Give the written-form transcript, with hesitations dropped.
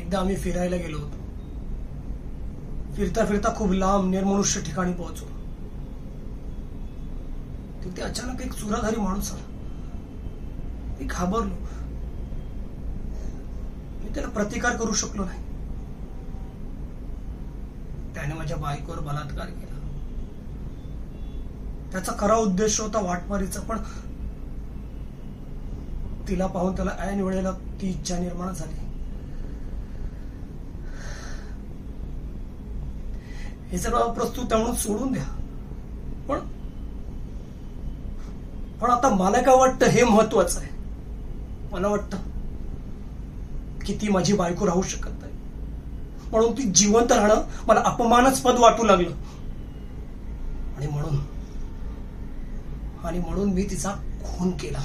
एकदा आम्ही फिरायला गेलो होतो. फिरता फिरता खूप लांब निर्मनुष्य ठिकाणी पोहोचलो. तिथे अचानक एक चुराधारी माणूस आला. मी घाबरलो. मी त्याला प्रतिकार करू शकलो नाही. त्याने माझ्या बायकोवर बलात्कार केला. त्याचा खरा उद्देश होता वाटमारीचा, पण तिला पाहून त्याला ऐन वेळेला ती इच्छा निर्माण झाली. हे सगळं अप्रस्तुत म्हणून सोडून द्या, पण आता मला काय वाटतं हे महत्वाचं आहे. मला वाटतं की ती माझी बायको राहू शकत नाही, म्हणून ती जिवंत राहणं मला अपमानास्पद वाटू लागलं. आणि म्हणून मी तिचा खून केला.